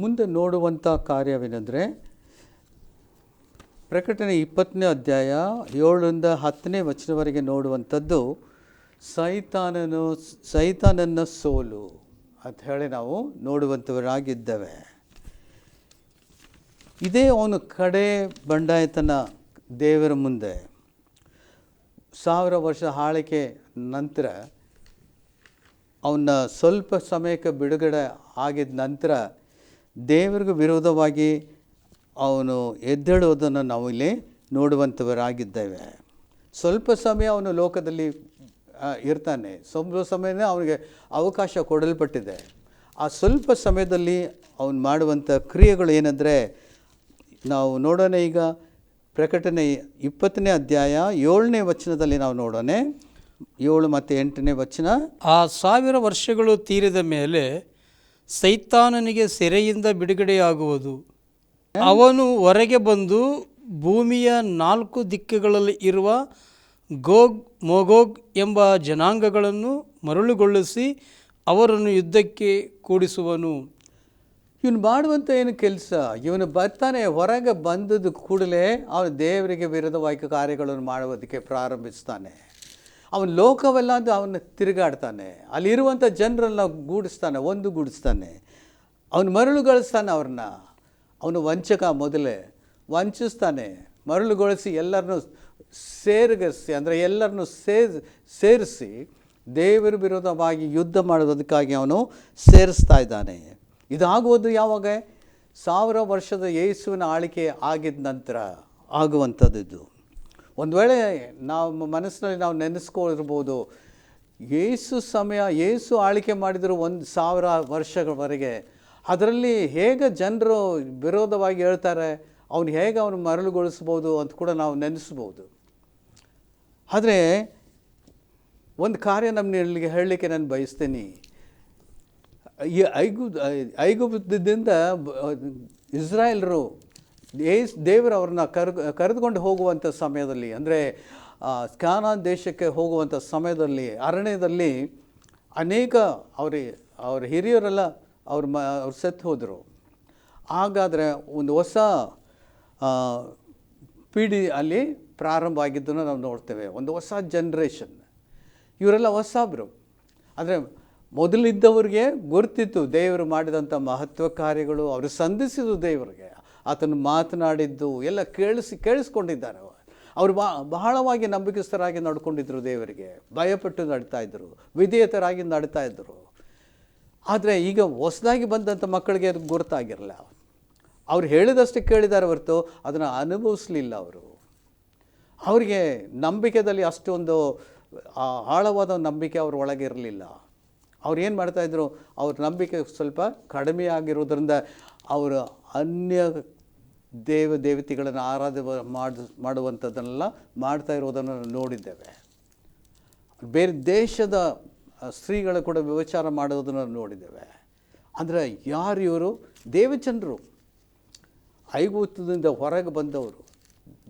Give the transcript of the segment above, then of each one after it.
ಮುಂದೆ ನೋಡುವಂಥ ಕಾರ್ಯವೇನೆಂದರೆ, ಪ್ರಕಟಣೆ 20ನೇ ಅಧ್ಯಾಯ 7ರಿಂದ 10ನೇ ವಚನವರೆಗೆ ನೋಡುವಂಥದ್ದು ಸೈತಾನನ ಸೋಲು ಅಂತ ಹೇಳಿ ನಾವು ನೋಡುವಂಥವರಾಗಿದ್ದೇವೆ. ಇದೇ ಅವನು ಕಡೆ ಬಂಡಾಯತನ ದೇವರ ಮುಂದೆ 1000 ವರ್ಷ ಆಳ್ವಿಕೆ ನಂತರ ಅವನ್ನ ಸ್ವಲ್ಪ ಸಮಯಕ್ಕೆ ಬಿಡುಗಡೆ ಆಗಿದ ನಂತರ ದೇವರಿಗೂ ವಿರೋಧವಾಗಿ ಅವನು ಎದ್ದೇಳುವುದನ್ನು ನಾವು ಇಲ್ಲಿ ನೋಡುವಂಥವರಾಗಿದ್ದೇವೆ. ಸ್ವಲ್ಪ ಸಮಯ ಅವನು ಲೋಕದಲ್ಲಿ ಇರ್ತಾನೆ, ಸ್ವಲ್ಪ ಸಮಯನೇ ಅವನಿಗೆ ಅವಕಾಶ ಕೊಡಲ್ಪಟ್ಟಿದೆ. ಆ ಸ್ವಲ್ಪ ಸಮಯದಲ್ಲಿ ಅವನು ಮಾಡುವಂಥ ಕ್ರಿಯೆಗಳು ಏನಂದರೆ ನಾವು ನೋಡೋಣ. ಈಗ ಪ್ರಕಟಣೆ 20ನೇ ಅಧ್ಯಾಯ 7ನೇ ವಚನದಲ್ಲಿ ನಾವು ನೋಡೋಣ. 7 ಮತ್ತು 8ನೇ ವಚನ. ಆ 1000 ವರ್ಷಗಳು ತೀರಿದ ಮೇಲೆ ಸೈತಾನನಿಗೆ ಸೆರೆಯಿಂದ ಬಿಡುಗಡೆಯಾಗುವುದು. ಅವನು ಹೊರಗೆ ಬಂದು ಭೂಮಿಯ 4 ದಿಕ್ಕುಗಳಲ್ಲಿ ಇರುವ ಗೋಗ್ ಮೊಗೋಗ್ ಎಂಬ ಜನಾಂಗಗಳನ್ನು ಮರಳುಗೊಳಿಸಿ ಅವರನ್ನು ಯುದ್ಧಕ್ಕೆ ಕೂಡಿಸುವನು. ಇವನು ಮಾಡುವಂಥ ಏನು ಕೆಲಸ? ಇವನು ಬರ್ತಾನೆ, ಹೊರಗೆ ಬಂದದ್ದು ಕೂಡಲೇ ಅವನು ದೇವರಿಗೆ ವಿರೋಧವಾಗಿ ಕಾರ್ಯಗಳನ್ನು ಮಾಡುವುದಕ್ಕೆ ಪ್ರಾರಂಭಿಸ್ತಾನೆ. ಅವನು ಲೋಕವೆಲ್ಲ ಅದು ಅವನ್ನ ತಿರುಗಾಡ್ತಾನೆ, ಅಲ್ಲಿರುವಂಥ ಜನರನ್ನ ಒಂದುಗೂಡಿಸ್ತಾನೆ, ಅವನು ಮರಳುಗೊಳಿಸ್ತಾನೆ ಅವ್ರನ್ನ. ಅವನು ವಂಚಕ, ಮೊದಲೇ ವಂಚಿಸ್ತಾನೆ, ಮರಳುಗೊಳಿಸಿ ಎಲ್ಲರನ್ನೂ ಸೇರಿಸಿ, ಅಂದರೆ ಎಲ್ಲರನ್ನೂ ಸೇರಿಸಿ ದೇವರ ವಿರೋಧವಾಗಿ ಯುದ್ಧ ಮಾಡೋದಕ್ಕಾಗಿ ಅವನು ಸೇರಿಸ್ತಾ ಇದ್ದಾನೆ. ಇದಾಗುವುದು ಯಾವಾಗ? 1000 ವರ್ಷದ ಯೇಸುವಿನ ಆಳ್ವಿಕೆ ಆಗಿದ ನಂತರ ಆಗುವಂಥದ್ದು. ಒಂದು ವೇಳೆ ನಾವು ಮನಸ್ಸಿನಲ್ಲಿ ನಾವು ನೆನೆಸ್ಕೊಂಡಿರ್ಬೋದು, ಯೇಸು ಆಳ್ವಿಕೆ ಮಾಡಿದರು 1000 ವರ್ಷಗಳವರೆಗೆ. ಅದರಲ್ಲಿ ಹೇಗೆ ಜನರು ವಿರೋಧವಾಗಿ ಹೇಳ್ತಾರೆ, ಅವನು ಹೇಗೆ ಅವನು ಮರಳುಗೊಳಿಸ್ಬೋದು ಅಂತ ಕೂಡ ನಾವು ನೆನೆಸ್ಬೋದು. ಆದರೆ ಒಂದು ಕಾರ್ಯ ನಮ್ಮಲ್ಲಿ ಹೇಳಲಿಕ್ಕೆ ನಾನು ಬಯಸ್ತೀನಿ. ಈ ಐಗುಪ್ತದಿಂದ ಇಸ್ರಾಯೇಲರು ದೇವರು ಅವ್ರನ್ನ ಕರೆದುಕೊಂಡು ಹೋಗುವಂಥ ಸಮಯದಲ್ಲಿ, ಅಂದರೆ ಕಾನಾನ್ ದೇಶಕ್ಕೆ ಹೋಗುವಂಥ ಸಮಯದಲ್ಲಿ ಅರಣ್ಯದಲ್ಲಿ ಅನೇಕ ಅವ್ರ ಹಿರಿಯರೆಲ್ಲ ಅವ್ರು ಸತ್ತು ಹೋದರು. ಹಾಗಾದರೆ ಒಂದು ಹೊಸ ಪೀಳಿ ಅಲ್ಲಿ ಪ್ರಾರಂಭ ಆಗಿದ್ದನ್ನು ನಾವು ನೋಡ್ತೇವೆ. ಒಂದು ಹೊಸ ಜನ್ರೇಷನ್, ಇವರೆಲ್ಲ ಹೊಸಬ್ರು. ಅಂದರೆ ಮೊದಲಿದ್ದವ್ರಿಗೆ ಗುರುತಿತ್ತು ದೇವರು ಮಾಡಿದಂಥ ಮಹತ್ವ ಕಾರ್ಯಗಳು, ಅವರು ಸಂಧಿಸಿದ್ದು ದೇವರಿಗೆ, ಆತನು ಮಾತನಾಡಿದ್ದು ಎಲ್ಲ ಕೇಳಿಸ್ಕೊಂಡಿದ್ದಾರೆ. ಅವರು ಬಹಳವಾಗಿ ನಂಬಿಕಸ್ಥರಾಗಿ ನಡ್ಕೊಂಡಿದ್ರು, ದೇವರಿಗೆ ಭಯಪಟ್ಟು ನಡ್ತಾಯಿದ್ರು, ವಿಧೇಯತರಾಗಿ ನಡ್ತಾಯಿದ್ರು. ಆದರೆ ಈಗ ಹೊಸದಾಗಿ ಬಂದಂಥ ಮಕ್ಕಳಿಗೆ ಅದು ಗುರುತಾಗಿರಲ್ಲ. ಅವ್ರು ಹೇಳಿದಷ್ಟು ಕೇಳಿದ್ದಾರೆ ಹೊರತು ಅದನ್ನು ಅನುಭವಿಸಲಿಲ್ಲ. ಅವರಿಗೆ ನಂಬಿಕೆಯಲ್ಲಿ ಅಷ್ಟೊಂದು ಆಳವಾದ ನಂಬಿಕೆ ಅವ್ರ ಒಳಗೆ ಇರಲಿಲ್ಲ. ಅವ್ರು ಏನು ಮಾಡ್ತಾಯಿದ್ರು, ಅವ್ರ ನಂಬಿಕೆ ಸ್ವಲ್ಪ ಕಡಿಮೆ ಆಗಿರೋದ್ರಿಂದ ಅವರು ಅನ್ಯ ದೇವತೆಗಳನ್ನು ಆರಾಧನೆ ಮಾಡುವಂಥದ್ದನ್ನೆಲ್ಲ ಮಾಡ್ತಾ ಇರೋದನ್ನು ನೋಡಿದ್ದೇವೆ. ಬೇರೆ ದೇಶದ ಸ್ತ್ರೀಗಳು ಕೂಡ ವ್ಯಭಿಚಾರ ಮಾಡೋದನ್ನು ನೋಡಿದ್ದೇವೆ. ಅಂದರೆ ಯಾರು ಇವರು? ದೇವಜನರು, ಐಗುಪ್ತದಿಂದ ಹೊರಗೆ ಬಂದವರು,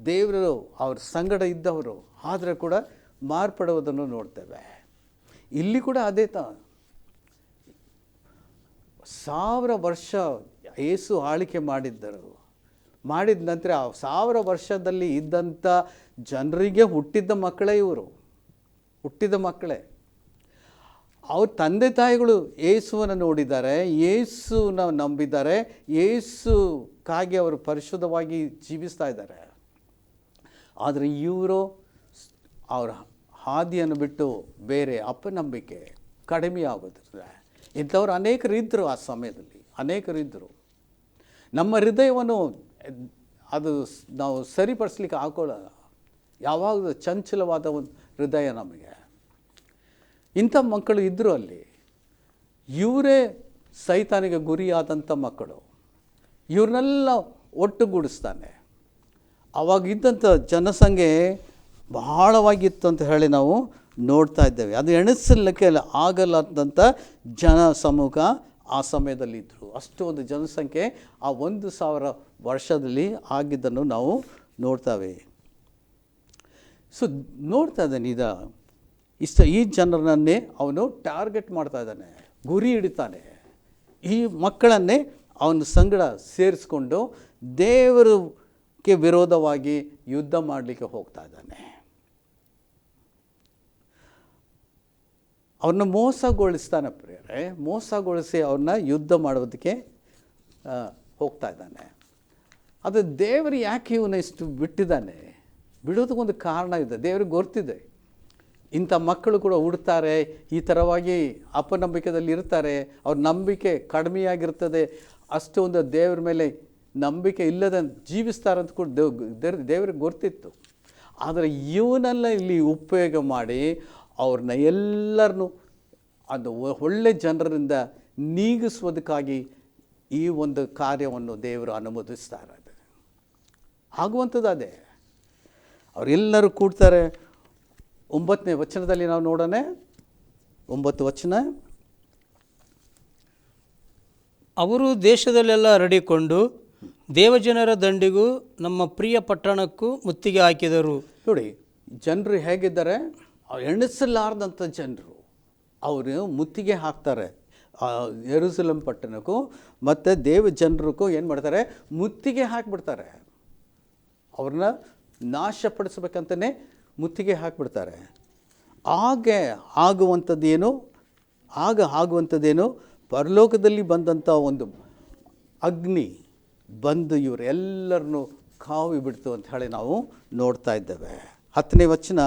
ದೇವರು ಅವ್ರ ಸಂಗಡ ಇದ್ದವರು, ಆದರೆ ಕೂಡ ಮಾರ್ಪಡುವುದನ್ನು ನೋಡ್ತೇವೆ. ಇಲ್ಲಿ ಕೂಡ ಅದೇ 1000 ವರ್ಷ ಯೇಸು ಆಳ್ವಿಕೆ ಮಾಡಿದ ನಂತರ 1000 ವರ್ಷದಲ್ಲಿ ಇದ್ದಂಥ ಜನರಿಗೆ ಹುಟ್ಟಿದ ಮಕ್ಕಳೇ. ಅವ್ರ ತಂದೆ ತಾಯಿಗಳು ಯೇಸುವನ್ನು ನೋಡಿದ್ದಾರೆ, ಯೇಸುನ ನಂಬಿದ್ದಾರೆ, ಯೇಸುಕ್ಕಾಗಿ ಅವರು ಪರಿಶುದ್ಧವಾಗಿ ಜೀವಿಸ್ತಾ ಇದ್ದಾರೆ. ಆದರೆ ಇವರು ಅವರ ಹಾದಿಯನ್ನು ಬಿಟ್ಟು ಬೇರೆ ಅಪನಂಬಿಕೆ ಕಡಿಮೆ ಆಗೋದ್ರಿಂದ ಇಂಥವ್ರು ಅನೇಕರಿದ್ದರು. ಆ ಸಮಯದಲ್ಲಿ ಅನೇಕರಿದ್ದರು. ನಮ್ಮ ಹೃದಯವನ್ನು ಅದು ನಾವು ಸರಿಪಡಿಸ್ಲಿಕ್ಕೆ ಹಾಕೊಳ್ಳೋಣ. ಯಾವಾಗ ಚಂಚಲವಾದ ಒಂದು ಹೃದಯ ನಮಗೆ. ಇಂಥ ಮಕ್ಕಳು ಇದ್ದರು ಅಲ್ಲಿ. ಇವರೇ ಸೈತಾನಿಗೆ ಗುರಿಯಾದಂಥ ಮಕ್ಕಳು. ಇವ್ರನ್ನೆಲ್ಲ ಒಟ್ಟುಗೂಡಿಸ್ತಾನೆ. ಆವಾಗಿದ್ದಂಥ ಜನಸಂಖ್ಯೆ ಬಹಳವಾಗಿತ್ತು ಅಂತ ಹೇಳಿ ನಾವು ನೋಡ್ತಾ ಇದ್ದೇವೆ. ಅದು ಎಣಿಸಲಿಕ್ಕೆ ಆಗಲಾದಂಥ ಜನ ಸಮೂಹ ಆ ಸಮಯದಲ್ಲಿ ಇದ್ದರು. ಅಷ್ಟೊಂದು ಜನಸಂಖ್ಯೆ ಆ 1000 ವರ್ಷದಲ್ಲಿ ಆಗಿದ್ದನ್ನು ನಾವು ನೋಡ್ತೇವೆ. ಸೊ ನೋಡ್ತಾ ಇದ್ದಾನೆ ಈ ಜನರನ್ನೇ ಅವನು ಟಾರ್ಗೆಟ್ ಮಾಡ್ತಾ ಇದ್ದಾನೆ, ಗುರಿ ಹಿಡಿತಾನೆ. ಈ ಮಕ್ಕಳನ್ನೇ ಅವನ ಸಂಗಡ ಸೇರಿಸ್ಕೊಂಡು ದೇವರಿಗೆ ವಿರೋಧವಾಗಿ ಯುದ್ಧ ಮಾಡಲಿಕ್ಕೆ ಹೋಗ್ತಾ ಇದ್ದಾನೆ. ಅವ್ರನ್ನ ಮೋಸಗೊಳಿಸ್ತಾನೆ ಪ್ರಿಯರೇ, ಮೋಸಗೊಳಿಸಿ ಅವ್ರನ್ನ ಯುದ್ಧ ಮಾಡೋದಕ್ಕೆ ಹೋಗ್ತಾ ಇದ್ದಾನೆ. ಅದು ದೇವರು ಯಾಕೆ ಇವನ್ನ ಇಷ್ಟು ಬಿಟ್ಟಿದ್ದಾನೆ? ಬಿಡೋದಕ್ಕೊಂದು ಕಾರಣ ಇದೆ, ದೇವ್ರಿಗೆ ಗೊತ್ತಿದೆ. ಇಂಥ ಮಕ್ಕಳು ಕೂಡ ಹುಡ್ತಾರೆ, ಈ ಥರವಾಗಿ ಅಪನಂಬಿಕೆಯಲ್ಲಿ ಇರ್ತಾರೆ, ಅವ್ರ ನಂಬಿಕೆ ಕಡಿಮೆಯಾಗಿರ್ತದೆ, ಅಷ್ಟೊಂದು ದೇವ್ರ ಮೇಲೆ ನಂಬಿಕೆ ಇಲ್ಲದ ಜೀವಿಸ್ತಾರಂತ ಕೂಡ ದೇವ್ರಿಗೆ ಗೊತ್ತಿತ್ತು. ಆದರೆ ಇವನ್ನೆಲ್ಲ ಇಲ್ಲಿ ಉಪಯೋಗ ಮಾಡಿ ಅವ್ರನ್ನ ಎಲ್ಲರನ್ನೂ ಅದು ಒಳ್ಳೆ ಜನರಿಂದ ನೀಗಿಸುವುದಕ್ಕಾಗಿ ಈ ಒಂದು ಕಾರ್ಯವನ್ನು ದೇವರು ಅನುಮೋದಿಸ್ತಾರೆ. ಅದು ಆಗುವಂಥದ್ದು ಅದೇ. ಅವರೆಲ್ಲರೂ ಕೂಡ್ತಾರೆ. 9ನೇ ವಚನದಲ್ಲಿ ನಾವು ನೋಡೋಣ. 9 ವಚನ. ಅವರು ದೇಶದಲ್ಲೆಲ್ಲ ಹರಡಿಕೊಂಡು ದೇವಜನರ ದಂಡಿಗೂ ನಮ್ಮ ಪ್ರಿಯ ಪಟ್ಟಣಕ್ಕೂ ಮುತ್ತಿಗೆ ಹಾಕಿದರು. ನೋಡಿ, ಜನರು ಹೇಗಿದ್ದಾರೆ, ಎಣಿಸಲಾರ್ದಂಥ ಜನರು. ಅವರು ಮುತ್ತಿಗೆ ಹಾಕ್ತಾರೆ ಯೆರೂಸಲೇಮ್ ಪಟ್ಟಣಕ್ಕೂ ಮತ್ತು ದೇವ ಜನರಿಗೂ. ಏನು ಮಾಡ್ತಾರೆ? ಮುತ್ತಿಗೆ ಹಾಕಿಬಿಡ್ತಾರೆ. ಅವ್ರನ್ನ ನಾಶಪಡಿಸ್ಬೇಕಂತಲೇ ಮುತ್ತಿಗೆ ಹಾಕಿಬಿಡ್ತಾರೆ. ಆಗುವಂಥದ್ದೇನು ಪರಲೋಕದಲ್ಲಿ ಬಂದಂಥ ಒಂದು ಅಗ್ನಿ ಬಂದು ಇವರೆಲ್ಲರನ್ನು ಕಾವಿ ಬಿಡ್ತು ಅಂತ ಹೇಳಿ ನಾವು ನೋಡ್ತಾ ಇದ್ದೇವೆ. 10ನೇ ವಚನ.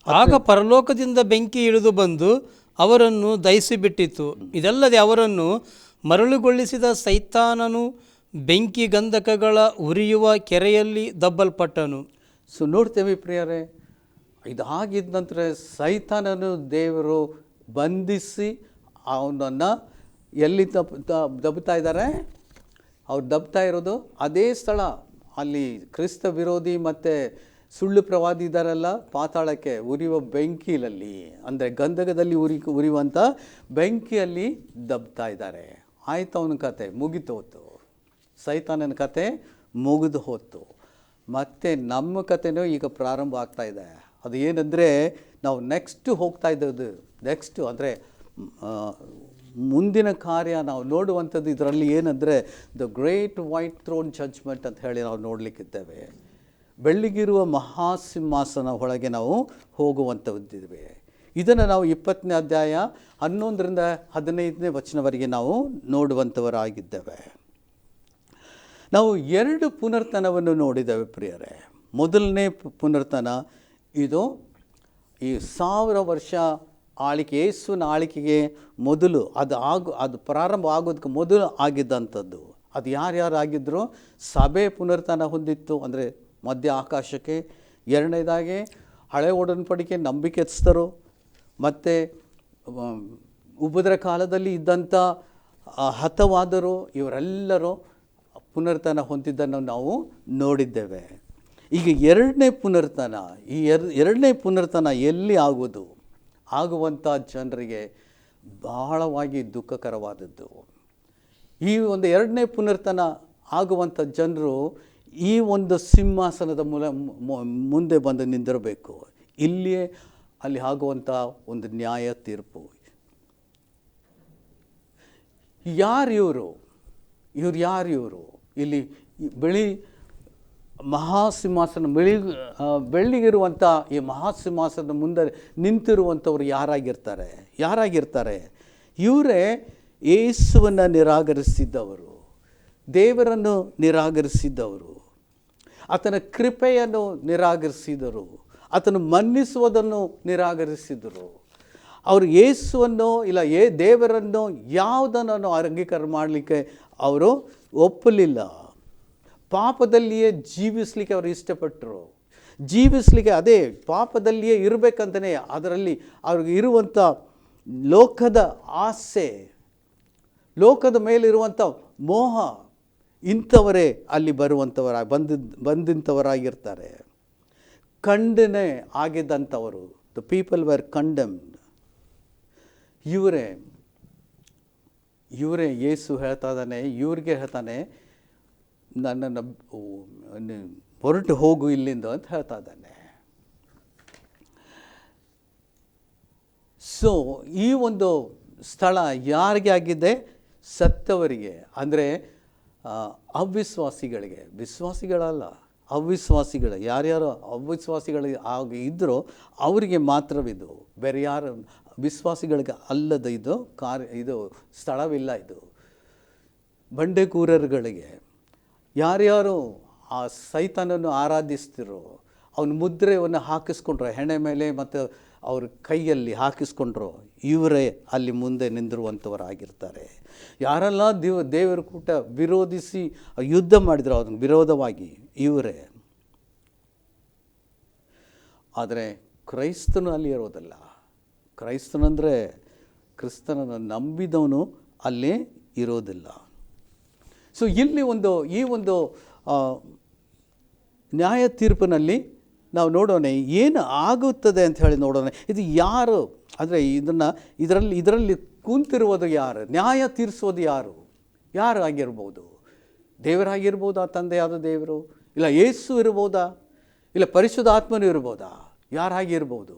ಆಗ ಪರಲೋಕದಿಂದ ಬೆಂಕಿ ಇಳಿದು ಬಂದು ಅವರನ್ನು ದಹಿಸಿಬಿಟ್ಟಿತು. ಇದಲ್ಲದೆ ಅವರನ್ನು ಮರಳುಗೊಳಿಸಿದ ಸೈತಾನನು ಬೆಂಕಿ ಗಂಧಕಗಳ ಉರಿಯುವ ಕೆರೆಯಲ್ಲಿ ದಬ್ಬಲ್ಪಟ್ಟನು. ಸೊ ನೋಡ್ತೇವೆ ಪ್ರಿಯರೇ, ಇದಾಗಿದ್ದ ನಂತರ ಸೈತಾನನು ದೇವರು ಬಂಧಿಸಿ ಅವನನ್ನು ಎಲ್ಲಿ ದಬ್ತಾ ಇದ್ದಾರೆ? ಅವ್ರು ದಬ್ತಾ ಇರೋದು ಅದೇ ಸ್ಥಳ. ಅಲ್ಲಿ ಕ್ರಿಸ್ತ ವಿರೋಧಿ ಮತ್ತು ಸುಳ್ಳು ಪ್ರವಾದಿ ಇದ್ದಾರಲ್ಲ, ಪಾತಾಳಕ್ಕೆ ಉರಿಯುವ ಬೆಂಕಿಯಲ್ಲಿ, ಅಂದರೆ ಗಂಧಕದಲ್ಲಿ ಉರಿಯುವಂಥ ಬೆಂಕಿಯಲ್ಲಿ ದಬ್ತಾ ಇದ್ದಾರೆ. ಆಯ್ತು, ಅವನ ಕತೆ ಮುಗಿದು ಹೋತು, ಸೈತಾನನ ಕತೆ ಮುಗಿದು ಹೋತು. ಮತ್ತು ನಮ್ಮ ಕತೆನೂ ಈಗ ಪ್ರಾರಂಭ ಆಗ್ತಾ ಇದೆ. ಅದು ಏನಂದರೆ, ನಾವು ನೆಕ್ಸ್ಟು ಹೋಗ್ತಾ ಇದ್ದದ್ದು, ನೆಕ್ಸ್ಟು ಅಂದರೆ ಮುಂದಿನ ಕಾರ್ಯ ನಾವು ನೋಡುವಂಥದ್ದು ಇದರಲ್ಲಿ ಏನಂದರೆ the great white throne judgment ಅಂತ ಹೇಳಿ ನಾವು ನೋಡಲಿಕ್ಕಿದ್ದೇವೆ. ಬೆಳ್ಳಿಗಿರುವ ಮಹಾಸಿಂಹಾಸನ ಒಳಗೆ ನಾವು ಹೋಗುವಂಥದ್ದಿದ್ದೇವೆ. ಇದನ್ನು ನಾವು 20ನೇ ಅಧ್ಯಾಯ 11ರಿಂದ 15ನೇ ವಚನವರೆಗೆ ನಾವು ನೋಡುವಂಥವರಾಗಿದ್ದೇವೆ. ನಾವು 2 ಪುನರ್ತನವನ್ನು ನೋಡಿದ್ದೇವೆ ಪ್ರಿಯರೇ. ಮೊದಲನೇ ಪುನರ್ತನ ಇದು ಈ 1000 ವರ್ಷ ಆಳಿಕೆ, ಯೇಸುವಿನ ಆಳಿಕೆಗೆ ಮೊದಲು ಅದು ಪ್ರಾರಂಭ ಆಗೋದಕ್ಕೆ ಮೊದಲು ಆಗಿದ್ದಂಥದ್ದು. ಅದು ಯಾರ್ಯಾರು ಆಗಿದ್ದರು? ಸಭೆ ಪುನರ್ತನ ಹೊಂದಿತ್ತು, ಅಂದರೆ ಮಧ್ಯ ಆಕಾಶಕ್ಕೆ. ಎರಡನೇದಾಗಿ ಹಳೆ ಒಡன்பಡಿಕೆ ನಂಬಿಕೆಸ್ತರು ಮತ್ತು ಉಪದ್ರ ಕಾಲದಲ್ಲಿ ಇದ್ದಂಥ ಹತವಾದರು, ಇವರೆಲ್ಲರೂ ಪುನರ್ತನ ಹೊಂದಿದ್ದನ್ನು ನಾವು ನೋಡಿದ್ದೇವೆ. ಈಗ ಎರಡನೇ ಪುನರ್ತನ, ಈ ಎರಡನೇ ಪುನರ್ತನ ಎಲ್ಲಿ ಆಗುವಂಥ ಜನರಿಗೆ ಬಹಳವಾಗಿ ದುಃಖಕರವಾದದ್ದು. ಈ ಒಂದು ಎರಡನೇ ಪುನರ್ತನ ಆಗುವಂಥ ಜನರು ಈ ಒಂದು ಸಿಂಹಾಸನದ ಮುಂದೆ ಬಂದು ನಿಂದಿರಬೇಕು. ಇಲ್ಲಿಯೇ ಅಲ್ಲಿ ಆಗುವಂಥ ಒಂದು ನ್ಯಾಯ ತೀರ್ಪು. ಯಾರು ಇವರು? ಇಲ್ಲಿ ಮಹಾಸಿಂಹಾಸನ ಬೆಳ್ಳಿಗಿರುವಂಥ ಈ ಮಹಾಸಿಂಹಾಸನದ ಮುಂದೆ ನಿಂತಿರುವಂಥವ್ರು ಯಾರಾಗಿರ್ತಾರೆ? ಇವರೇ ಯೇಸುವನ್ನು ನಿರಾಕರಿಸಿದ್ದವರು, ದೇವರನ್ನು ನಿರಾಕರಿಸಿದ್ದವರು, ಆತನ ಕೃಪೆಯನ್ನು ನಿರಾಕರಿಸಿದರು, ಆತನು ಮನ್ನಿಸುವುದನ್ನು ನಿರಾಕರಿಸಿದರು. ಅವರು ಯೇಸುವನ್ನು ಇಲ್ಲ ದೇವರನ್ನು ಯಾವುದನ್ನು ಅಂಗೀಕಾರ ಮಾಡಲಿಕ್ಕೆ ಅವರು ಒಪ್ಪಲಿಲ್ಲ. ಪಾಪದಲ್ಲಿಯೇ ಜೀವಿಸಲಿಕ್ಕೆ ಅವರು ಇಷ್ಟಪಟ್ಟರು. ಅದೇ ಪಾಪದಲ್ಲಿಯೇ ಇರಬೇಕಂತಲೇ ಅದರಲ್ಲಿ ಅವ್ರಿಗೆ ಇರುವಂಥ ಲೋಕದ ಆಸೆ, ಲೋಕದ ಮೇಲಿರುವಂಥ ಮೋಹ, ಇಂಥವರೇ ಅಲ್ಲಿ ಬಂದಂಥವರಾಗಿರ್ತಾರೆ. ಖಂಡನೆ ಆಗಿದ್ದಂಥವರು, ದ ಪೀಪಲ್ ವರ್ ಕಂಡೆಮ್ಡ್. ಇವರೇ ಯೇಸು ಇವ್ರಿಗೆ ಹೇಳ್ತಾನೆ, ನನ್ನನ್ನು ಹೊರಟು ಹೋಗು ಇಲ್ಲಿಂದ ಅಂತ ಹೇಳ್ತಾ ಇದ್ದಾನೆ. ಸೊ ಈ ಒಂದು ಸ್ಥಳ ಯಾರಿಗೆ ಆಗಿದೆ? ಸತ್ತವರಿಗೆ, ಅಂದರೆ ಅವಿಶ್ವಾಸಿಗಳಿಗೆ, ವಿಶ್ವಾಸಿಗಳಲ್ಲ, ಅವಿಶ್ವಾಸಿಗಳು, ಯಾರ್ಯಾರು ಅವಿಶ್ವಾಸಿಗಳಿಗೆ ಇದ್ದರೋ ಅವರಿಗೆ ಮಾತ್ರವಿದು, ಬೇರೆ ಯಾರು ವಿಶ್ವಾಸಿಗಳಿಗೆ ಅಲ್ಲದ ಇದು ಸ್ಥಳವಿಲ್ಲ. ಇದು ಬಂಡೆಕೂರರುಗಳಿಗೆ, ಯಾರ್ಯಾರು ಆ ಸೈತಾನನ್ನು ಆರಾಧಿಸ್ತಿರೋ, ಅವನ ಮುದ್ರೆಯನ್ನು ಹಾಕಿಸ್ಕೊಂಡ್ರು ಹೆಣೆ ಮೇಲೆ ಮತ್ತು ಅವ್ರ ಕೈಯಲ್ಲಿ ಹಾಕಿಸ್ಕೊಂಡ್ರು, ಇವರೇ ಅಲ್ಲಿ ಮುಂದೆ ನಿಂದಿರುವಂಥವರಾಗಿರ್ತಾರೆ. ಯಾರೆಲ್ಲ ದೇವರ ಕೂಟ ವಿರೋಧಿಸಿ ಯುದ್ಧ ಮಾಡಿದ್ರು ಅದನ್ನು ವಿರೋಧವಾಗಿ, ಇವರೇ. ಆದರೆ ಕ್ರೈಸ್ತನು ಅಲ್ಲಿ ಇರೋದಲ್ಲ. ಕ್ರೈಸ್ತನಂದರೆ ಕ್ರಿಸ್ತನನ್ನು ನಂಬಿದವನು ಅಲ್ಲಿ ಇರೋದಿಲ್ಲ. ಸೊ ಇಲ್ಲಿ ಈ ಒಂದು ನ್ಯಾಯ ತೀರ್ಪಿನಲ್ಲಿ ನಾವು ನೋಡೋಣ ಏನು ಆಗುತ್ತದೆ ಅಂತ ಹೇಳಿ ನೋಡೋಣ. ಇದು ಯಾರು ಅಂದರೆ ಇದರಲ್ಲಿ ಕೂತಿರುವುದು ಯಾರು? ನ್ಯಾಯ ತೀರಿಸೋದು ಯಾರು ಆಗಿರ್ಬೋದು? ದೇವರಾಗಿರ್ಬೋದಾ? ತಂದೆಯಾದ ದೇವರು? ಇಲ್ಲ ಯೇಸು ಇರ್ಬೋದಾ? ಇಲ್ಲ ಪರಿಶುದ್ಧಾತ್ಮನು ಇರ್ಬೋದಾ? ಯಾರಾಗಿರ್ಬೋದು?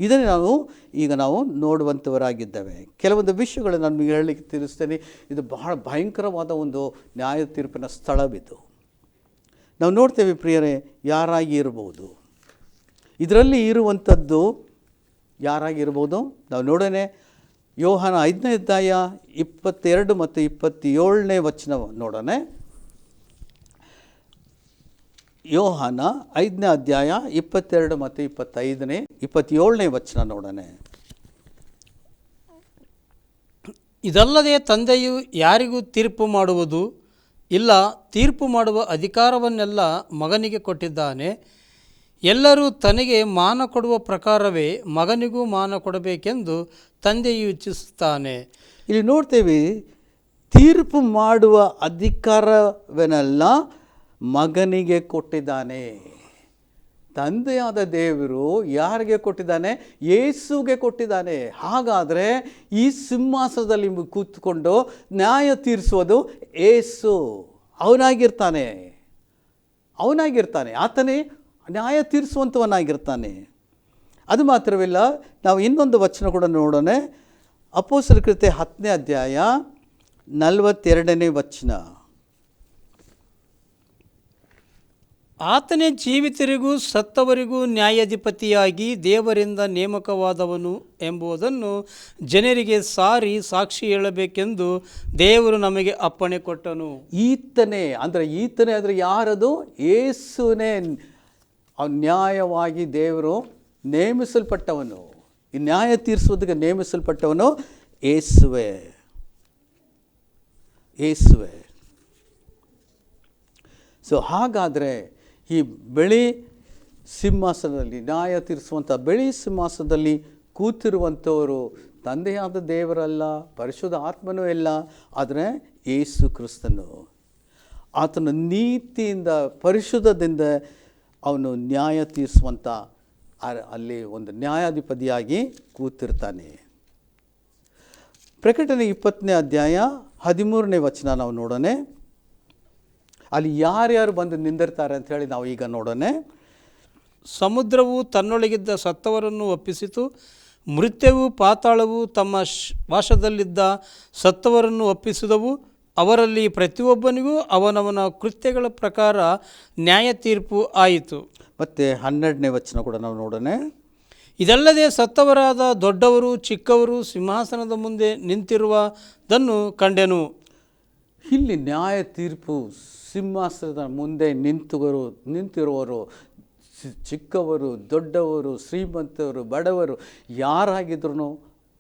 ಇದನ್ನೇ ನಾವು ನೋಡುವಂಥವರಾಗಿದ್ದೇವೆ. ಕೆಲವೊಂದು ವಿಷಯಗಳನ್ನು ನಾನು ಹೇಳಲಿಕ್ಕೆ ತಿಳಿಸ್ತೇನೆ. ಇದು ಬಹಳ ಭಯಂಕರವಾದ ಒಂದು ನ್ಯಾಯ ತೀರ್ಪಿನ ಸ್ಥಳವಿದು. ನಾವು ನೋಡ್ತೇವೆ ಪ್ರಿಯರೇ, ಯಾರಾಗಿ ಇರ್ಬೋದು? ಇದರಲ್ಲಿ ಇರುವಂಥದ್ದು ಯಾರಾಗಿರ್ಬೋದು? ನಾವು ನೋಡೋಣ. ಯೋಹಾನ 5ನೇ ಅಧ್ಯಾಯ 22 ಮತ್ತು 27ನೇ ವಚನ ನೋಡೋಣ. ಯೋಹಾನ 5ನೇ ಅಧ್ಯಾಯ 22 ಮತ್ತು 27ನೇ ವಚನ ನೋಡೋಣ. ಇದಲ್ಲದೆ ತಂದೆಯು ಯಾರಿಗೂ ತೀರ್ಪು ಮಾಡುವುದು ಇಲ್ಲ, ತೀರ್ಪು ಮಾಡುವ ಅಧಿಕಾರವನ್ನೆಲ್ಲ ಮಗನಿಗೆ ಕೊಟ್ಟಿದ್ದಾನೆ. ಎಲ್ಲರೂ ತನಗೆ ಮಾನ ಕೊಡುವ ಪ್ರಕಾರವೇ ಮಗನಿಗೂ ಮಾನ ಕೊಡಬೇಕೆಂದು ತಂದೆಯು ಇಚ್ಛಿಸುತ್ತಾನೆ. ಇಲ್ಲಿ ನೋಡ್ತೇವೆ, ತೀರ್ಪು ಮಾಡುವ ಅಧಿಕಾರವನ್ನೆಲ್ಲ ಮಗನಿಗೆ ಕೊಟ್ಟಿದ್ದಾನೆ. ತಂದೆಯಾದ ದೇವರು ಯಾರಿಗೆ ಕೊಟ್ಟಿದ್ದಾನೆ? ಯೇಸುಗೆ ಕೊಟ್ಟಿದ್ದಾನೆ. ಹಾಗಾದರೆ ಈ ಸಿಂಹಾಸನದಲ್ಲಿ ಕೂತ್ಕೊಂಡು ನ್ಯಾಯ ತೀರಿಸುವುದು ಯೇಸು. ಅವನಾಗಿರ್ತಾನೆ. ಆತನೇ ನ್ಯಾಯ ತೀರಿಸುವಂಥವನಾಗಿರ್ತಾನೆ. ಅದು ಮಾತ್ರವಿಲ್ಲ, ನಾವು ಇನ್ನೊಂದು ವಚನ ಕೂಡ ನೋಡೋಣ. ಅಪೊಸ್ತಲರ ಕೃತ್ಯ 10ನೇ ಅಧ್ಯಾಯ 42ನೇ ವಚನ. ಆತನೇ ಜೀವಿತರಿಗೂ ಸತ್ತವರಿಗೂ ನ್ಯಾಯಾಧಿಪತಿಯಾಗಿ ದೇವರಿಂದ ನೇಮಕವಾದವನು ಎಂಬುದನ್ನು ಜನರಿಗೆ ಸಾಕ್ಷಿ ಹೇಳಬೇಕೆಂದು ದೇವರು ನಮಗೆ ಅಪ್ಪಣೆ ಕೊಟ್ಟನು. ಈತನೇ ಅಂದರೆ ಯಾರದು? ಯೇಸುನೇ ನ್ಯಾಯವಾಗಿ ದೇವರು ನೇಮಿಸಲ್ಪಟ್ಟವನು. ಈ ನ್ಯಾಯ ತೀರಿಸುವುದಕ್ಕೆ ನೇಮಿಸಲ್ಪಟ್ಟವನು ಯೇಸುವೆ. ಸೊ ಹಾಗಾದರೆ ಈ ಬಿಳಿ ಸಿಂಹಾಸನದಲ್ಲಿ, ನ್ಯಾಯ ತೀರಿಸುವಂಥ ಬಿಳಿ ಸಿಂಹಾಸನದಲ್ಲಿ ಕೂತಿರುವಂಥವರು ತಂದೆಯಾದ ದೇವರಲ್ಲ, ಪರಿಶುದ್ಧ ಆತ್ಮನೂ ಇಲ್ಲ, ಆದರೆ ಯೇಸು ಕ್ರಿಸ್ತನು. ಆತನ ನೀತಿಯಿಂದ, ಪರಿಶುದ್ಧದಿಂದ ಅವನು ನ್ಯಾಯ ತೀರಿಸುವಂಥ ಅಲ್ಲಿ ಒಂದು ನ್ಯಾಯಾಧಿಪತಿಯಾಗಿ ಕೂತಿರ್ತಾನೆ. ಪ್ರಕಟಣೆ 20ನೇ ಅಧ್ಯಾಯ 13ನೇ ವಚನ ನಾವು ನೋಡೋಣ. ಅಲ್ಲಿ ಯಾರ್ಯಾರು ಬಂದು ನಿಂದಿರ್ತಾರೆ ಅಂತ ಹೇಳಿ ನಾವು ಈಗ ನೋಡೋಣ. ಸಮುದ್ರವು ತನ್ನೊಳಗಿದ್ದ ಸತ್ತವರನ್ನು ಒಪ್ಪಿಸಿತು, ಮೃತ್ಯುವು ಪಾತಾಳವು ತಮ್ಮ ವಾಸದಲ್ಲಿದ್ದ ಸತ್ತವರನ್ನು ಒಪ್ಪಿಸಿದವು. ಅವರಲ್ಲಿ ಪ್ರತಿಯೊಬ್ಬನಿಗೂ ಅವನವನ ಕೃತ್ಯಗಳ ಪ್ರಕಾರ ನ್ಯಾಯ ತೀರ್ಪು ಆಯಿತು. ಮತ್ತು 12ನೇ ವಚನ ಕೂಡ ನಾವು ನೋಡೋಣ. ಇದಲ್ಲದೆ ಸತ್ತವರಾದ ದೊಡ್ಡವರು ಚಿಕ್ಕವರು ಸಿಂಹಾಸನದ ಮುಂದೆ ನಿಂತಿರುವುದನ್ನು ಕಂಡೆನು. ಇಲ್ಲಿ ನ್ಯಾಯ ತೀರ್ಪು ಸಿಂಹಾಸನದ ಮುಂದೆ ನಿಂತಿರುವವರು ಚಿಕ್ಕವರು, ದೊಡ್ಡವರು, ಶ್ರೀಮಂತರು, ಬಡವರು ಯಾರಾಗಿದ್ರು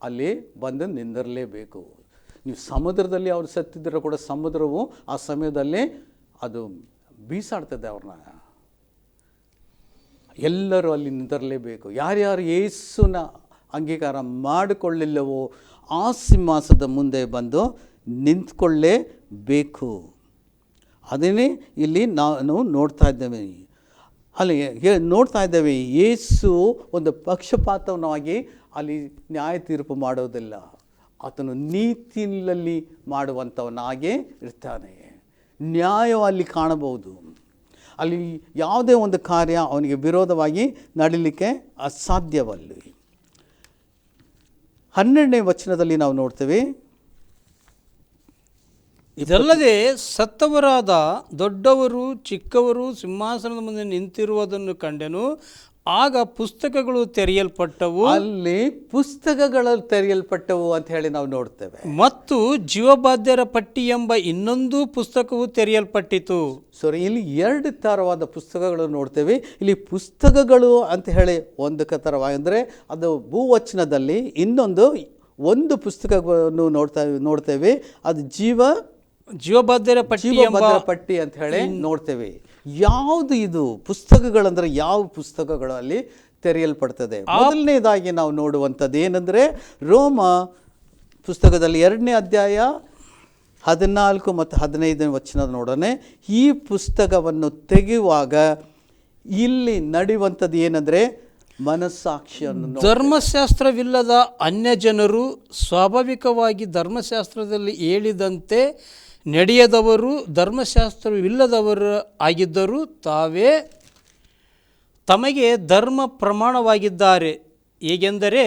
ಅಲ್ಲಿ ಬಂದು ನಿಂದಿರಲೇಬೇಕು. ನೀವು ಸಮುದ್ರದಲ್ಲಿ ಅವ್ರು ಸತ್ತಿದ್ದರೂ ಕೂಡ ಸಮುದ್ರವು ಆ ಸಮಯದಲ್ಲಿ ಅದು ಬೀಸಾಡ್ತದೆ ಅವ್ರನ್ನ. ಎಲ್ಲರೂ ಅಲ್ಲಿ ನಿಂತಿರಲೇಬೇಕು. ಯಾರ್ಯಾರು ಯೇಸುನ ಅಂಗೀಕಾರ ಮಾಡಿಕೊಳ್ಳಿಲ್ಲವೋ ಆ ಸಿಂಹಾಸನದ ಮುಂದೆ ಬಂದು ನಿಂತ್ಕೊಳ್ಳೇಬೇಕು. ಅದನ್ನೇ ಇಲ್ಲಿ ನಾವು ನೋಡ್ತಾ ಇದ್ದೇವೆ. ಯೇಸು ಒಂದು ಪಕ್ಷಪಾತವಾಗಿ ಅಲ್ಲಿ ನ್ಯಾಯ ತೀರ್ಪು ಮಾಡೋದಿಲ್ಲ. ಆತನು ನೀತಿಯಲ್ಲಿ ಮಾಡುವಂಥವನಾಗೇ ಇರ್ತಾನೆ. ನ್ಯಾಯ ಅಲ್ಲಿ ಕಾಣಬಹುದು. ಅಲ್ಲಿ ಯಾವುದೇ ಒಂದು ಕಾರ್ಯ ಅವನಿಗೆ ವಿರೋಧವಾಗಿ ನಡೀಲಿಕ್ಕೆ ಅಸಾಧ್ಯವಲ್ಲ. 12ನೇ ವಚನದಲ್ಲಿ ನಾವು ನೋಡ್ತೇವೆ, ಇದಲ್ಲದೆ ಸತ್ತವರಾದ ದೊಡ್ಡವರು ಚಿಕ್ಕವರು ಸಿಂಹಾಸನದ ಮುಂದೆ ನಿಂತಿರುವುದನ್ನು ಕಂಡೆನು. ಆಗ ಪುಸ್ತಕಗಳು ತೆರೆಯಲ್ಪಟ್ಟವು, ಅಲ್ಲಿ ಪುಸ್ತಕಗಳು ತೆರೆಯಲ್ಪಟ್ಟವು ಅಂತ ಹೇಳಿ ನಾವು ನೋಡ್ತೇವೆ. ಮತ್ತು ಜೀವಬಾಧ್ಯರ ಪಟ್ಟಿ ಎಂಬ ಇನ್ನೊಂದು ಪುಸ್ತಕವು ತೆರೆಯಲ್ಪಟ್ಟಿತು. ಇಲ್ಲಿ ಎರಡು ಥರವಾದ ಪುಸ್ತಕಗಳು ನೋಡ್ತೇವೆ. ಇಲ್ಲಿ ಪುಸ್ತಕಗಳು ಅಂತ ಹೇಳಿ ಒಂದು ಥರವಾಗಿ ಅಂದರೆ ಅದು ಭೂವಚನದಲ್ಲಿ ಒಂದು ಪುಸ್ತಕವನ್ನು ನೋಡ್ತೇವೆ. ಅದು ಜೀವಬಾಧ್ಯರ ಪಟ್ಟಿ ಅಂತ ಹೇಳಿ ನೋಡ್ತೇವೆ. ಯಾವುದು ಇದು ಪುಸ್ತಕಗಳಂದ್ರೆ ಯಾವ ಪುಸ್ತಕಗಳು ಅಲ್ಲಿ ತೆರೆಯಲ್ಪಡ್ತದೆ? ಮೊದಲನೇದಾಗಿ ನಾವು ನೋಡುವಂಥದ್ದು ಏನಂದರೆ ರೋಮ ಪುಸ್ತಕದಲ್ಲಿ 2ನೇ ಅಧ್ಯಾಯ 14 ಮತ್ತು 15ನೇ ವಚನ ನೋಡೋಣ. ಈ ಪುಸ್ತಕವನ್ನು ತೆಗೆಯುವಾಗ ಇಲ್ಲಿ ನಡೆಯುವಂಥದ್ದು ಏನಂದರೆ ಮನಸ್ಸಾಕ್ಷಿಯನ್ನು. ಧರ್ಮಶಾಸ್ತ್ರವಿಲ್ಲದ ಅನ್ಯ ಜನರು ಸ್ವಾಭಾವಿಕವಾಗಿ ಧರ್ಮಶಾಸ್ತ್ರದಲ್ಲಿ ಹೇಳಿದಂತೆ ನಡೆಯದವರು, ಧರ್ಮಶಾಸ್ತ್ರವಿಲ್ಲದವರು ಆಗಿದ್ದರೂ ತಾವೇ ತಮಗೆ ಧರ್ಮ ಪ್ರಮಾಣವಾಗಿದ್ದಾರೆ. ಹೇಗೆಂದರೆ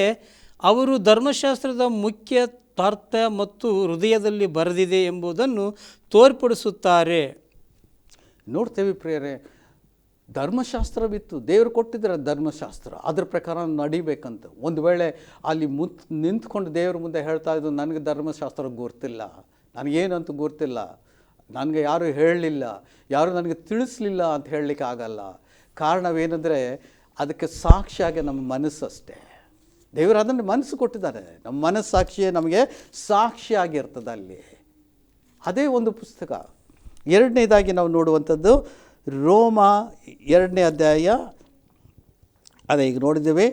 ಅವರು ಧರ್ಮಶಾಸ್ತ್ರದ ಮುಖ್ಯ ತಾರ್ಥ ಮತ್ತು ಹೃದಯದಲ್ಲಿ ಬರೆದಿದೆ ಎಂಬುದನ್ನು ತೋರ್ಪಡಿಸುತ್ತಾರೆ. ನೋಡ್ತೇವೆ ಪ್ರಿಯರೇ, ಧರ್ಮಶಾಸ್ತ್ರವಿತ್ತು, ದೇವರು ಕೊಟ್ಟಿದ್ದಾರೆ ಧರ್ಮಶಾಸ್ತ್ರ, ಅದ್ರ ಪ್ರಕಾರ ನಡಿಬೇಕಂತ. ಒಂದು ವೇಳೆ ಅಲ್ಲಿ ನಿಂತ್ಕೊಂಡು ದೇವ್ರ ಮುಂದೆ ಹೇಳ್ತಾ ಇದ್ದು ನನಗೆ ಧರ್ಮಶಾಸ್ತ್ರ ಗೊತ್ತಿಲ್ಲ, ನನಗೇನಂತ ಗೊತ್ತಿಲ್ಲ, ನನಗೆ ಯಾರು ಹೇಳಲಿಲ್ಲ, ಯಾರು ನನಗೆ ತಿಳಿಸ್ಲಿಲ್ಲ ಅಂತ ಹೇಳಲಿಕ್ಕೆ ಆಗಲ್ಲ. ಕಾರಣವೇನೆಂದರೆ ಅದಕ್ಕೆ ಸಾಕ್ಷಿಯಾಗಿ ನಮ್ಮ ಮನಸ್ಸು ಅಷ್ಟೇ. ದೇವರು ಅದನ್ನು ಮನಸ್ಸು ಕೊಟ್ಟಿದ್ದಾರೆ, ನಮ್ಮ ಮನಸ್ಸಾಕ್ಷಿಯೇ ನಮಗೆ ಸಾಕ್ಷಿಯಾಗಿರ್ತದೆ ಅಲ್ಲಿ. ಅದೇ ಒಂದು ಪುಸ್ತಕ. ಎರಡನೇದಾಗಿ ನಾವು ನೋಡುವಂಥದ್ದು ರೋಮ 2ನೇ ಅಧ್ಯಾಯ, ಅದೇ ಈಗ ನೋಡಿದ್ದೇವೆ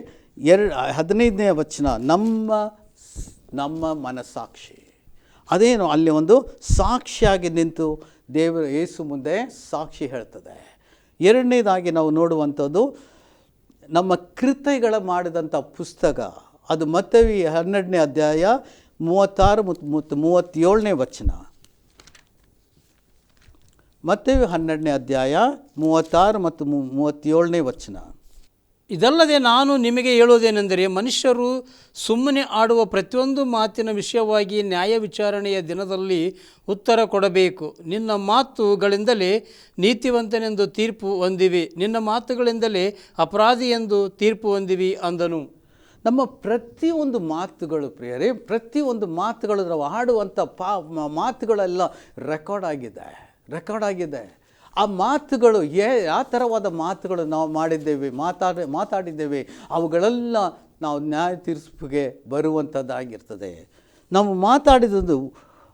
15ನೇ ವಚನ, ನಮ್ಮ ಮನಸ್ಸಾಕ್ಷಿ. ಅದೇನು ಅಲ್ಲಿ ಒಂದು ಸಾಕ್ಷಿಯಾಗಿ ನಿಂತು ದೇವರು ಯೇಸು ಮುಂದೆ ಸಾಕ್ಷಿ ಹೇಳ್ತದೆ. ಎರಡನೇದಾಗಿ ನಾವು ನೋಡುವಂಥದ್ದು ನಮ್ಮ ಕೃತ್ಯಗಳ ಮಾಡಿದಂಥ ಪುಸ್ತಕ. ಅದು ಮತ್ತವಿ 12ನೇ ಅಧ್ಯಾಯ 36 ಮತ್ತು 37ನೇ ವಚನ. ಮತ್ತವಿ 12ನೇ ಅಧ್ಯಾಯ 36 ಮತ್ತು 37ನೇ ವಚನ. ಇದಲ್ಲದೆ ನಾನು ನಿಮಗೆ ಹೇಳುವುದೇನೆಂದರೆ, ಮನುಷ್ಯರು ಸುಮ್ಮನೆ ಆಡುವ ಪ್ರತಿಯೊಂದು ಮಾತಿನ ವಿಷಯವಾಗಿ ನ್ಯಾಯ ವಿಚಾರಣೆಯ ದಿನದಲ್ಲಿ ಉತ್ತರ ಕೊಡಬೇಕು. ನಿನ್ನ ಮಾತುಗಳಿಂದಲೇ ನೀತಿವಂತನೆಂದು ತೀರ್ಪು ಹೊಂದಿವಿ, ನಿನ್ನ ಮಾತುಗಳಿಂದಲೇ ಅಪರಾಧಿ ಎಂದು ತೀರ್ಪು ಹೊಂದಿವಿ ಅಂದನು. ನಮ್ಮ ಪ್ರತಿಯೊಂದು ಮಾತುಗಳು ಪ್ರಿಯರೇ, ಪ್ರತಿಯೊಂದು ಮಾತುಗಳು ನಾವು ಆಡುವಂಥ ಮಾತುಗಳೆಲ್ಲ ರೆಕಾರ್ಡ್ ಆಗಿದೆ. ಆ ಮಾತುಗಳು ಯಾವ ಥರವಾದ ಮಾತುಗಳು ನಾವು ಮಾತಾಡಿದ್ದೇವೆ ಅವುಗಳೆಲ್ಲ ನಾವು ನ್ಯಾಯ ತೀರ್ಪಿಗೆ ಬರುವಂಥದ್ದಾಗಿರ್ತದೆ. ನಾವು ಮಾತಾಡಿದ್ದು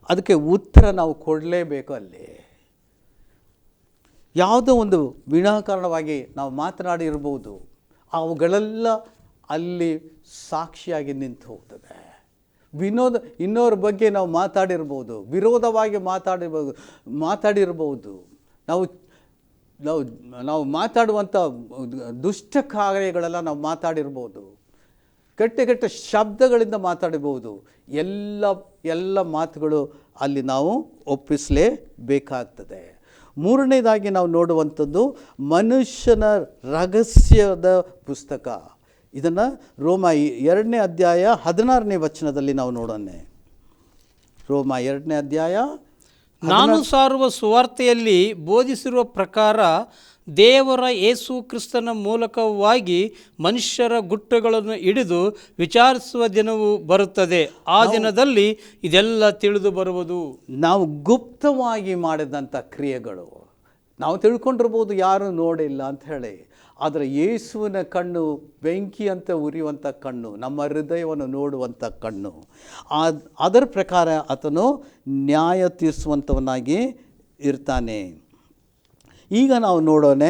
ಅದಕ್ಕೆ ಉತ್ತರ ನಾವು ಕೊಡಲೇಬೇಕು. ಅಲ್ಲಿ ಯಾವುದೋ ಒಂದು ವಿನಾಕಾರಣವಾಗಿ ನಾವು ಮಾತನಾಡಿರ್ಬೋದು, ಅವುಗಳೆಲ್ಲ ಅಲ್ಲಿ ಸಾಕ್ಷಿಯಾಗಿ ನಿಂತು ಹೋಗ್ತದೆ. ಇನ್ನೋರ ಬಗ್ಗೆ ನಾವು ಮಾತಾಡಿರ್ಬೋದು, ವಿರೋಧವಾಗಿ ಮಾತಾಡಿರ್ಬೋದು, ನಾವು ಮಾತಾಡುವಂಥ ದುಷ್ಟ ಕಾರ್ಯಗಳೆಲ್ಲ ನಾವು ಮಾತಾಡಿರ್ಬೋದು, ಕೆಟ್ಟ ಶಬ್ದಗಳಿಂದ ಮಾತಾಡಿರ್ಬೋದು. ಎಲ್ಲ ಮಾತುಗಳು ಅಲ್ಲಿ ನಾವು ಒಪ್ಪಿಸಲೇಬೇಕಾಗ್ತದೆ. ಮೂರನೇದಾಗಿ ನಾವು ನೋಡುವಂಥದ್ದು ಮನುಷ್ಯನ ರಹಸ್ಯದ ಪುಸ್ತಕ. ಇದನ್ನು ರೋಮ 2ನೇ ಅಧ್ಯಾಯ 16ನೇ ವಚನದಲ್ಲಿ ನಾವು ನೋಡೋಣ. ರೋಮ 2ನೇ ಅಧ್ಯಾಯ, ನಾನು ಸಾರುವ ಸುವಾರ್ತೆಯಲ್ಲಿ ಬೋಧಿಸಿರುವ ಪ್ರಕಾರ ದೇವರ ಯೇಸು ಕ್ರಿಸ್ತನ ಮೂಲಕವಾಗಿ ಮನುಷ್ಯರ ಗುಟ್ಟಗಳನ್ನು ಹಿಡಿದು ವಿಚಾರಿಸುವ ದಿನವು ಬರುತ್ತದೆ. ಆ ದಿನದಲ್ಲಿ ಇದೆಲ್ಲ ತಿಳಿದು ಬರುವುದು. ನಾವು ಗುಪ್ತವಾಗಿ ಮಾಡಿದಂಥ ಕ್ರಿಯೆಗಳು ನಾವು ತಿಳ್ಕೊಂಡಿರ್ಬೋದು, ಯಾರೂ ನೋಡಿಲ್ಲ ಅಂತ ಹೇಳಿ. ಆದರೆ ಯೇಸುವಿನ ಕಣ್ಣು ಬೆಂಕಿ ಅಂತ ಉರಿಯುವಂಥ ಕಣ್ಣು, ನಮ್ಮ ಹೃದಯವನ್ನು ನೋಡುವಂಥ ಕಣ್ಣು. ಅದರ ಪ್ರಕಾರ ಆತನು ನ್ಯಾಯ ತೀರಿಸುವಂಥವನಾಗಿ ಇರ್ತಾನೆ. ಈಗ ನಾವು ನೋಡೋಣ,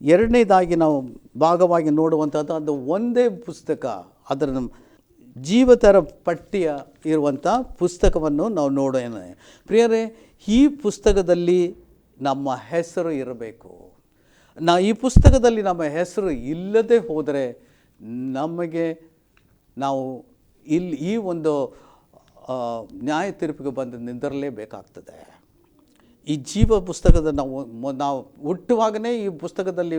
ಎರಡನೇದಾಗಿ ನಾವು ಭಾಗವಾಗಿ ನೋಡುವಂಥದ್ದು ಅದು ಒಂದೇ ಪುಸ್ತಕ, ಅದರ ಜೀವತರ ಪಟ್ಟಿಯ ಇರುವಂಥ ಪುಸ್ತಕವನ್ನು ನಾವು ನೋಡೋಣ. ಪ್ರಿಯರೇ, ಈ ಪುಸ್ತಕದಲ್ಲಿ ನಮ್ಮ ಹೆಸರು ಇರಬೇಕು. ಈ ಪುಸ್ತಕದಲ್ಲಿ ನಮ್ಮ ಹೆಸರು ಇಲ್ಲದೆ ಹೋದರೆ ನಾವು ಈ ಒಂದು ನ್ಯಾಯ ತೀರ್ಪಿಗೆ ಬಂದು ನಿಂದಿರಲೇಬೇಕಾಗ್ತದೆ. ಈ ಜೀವ ಪುಸ್ತಕದ ನಾವು ಹುಟ್ಟುವಾಗಲೇ ಈ ಪುಸ್ತಕದಲ್ಲಿ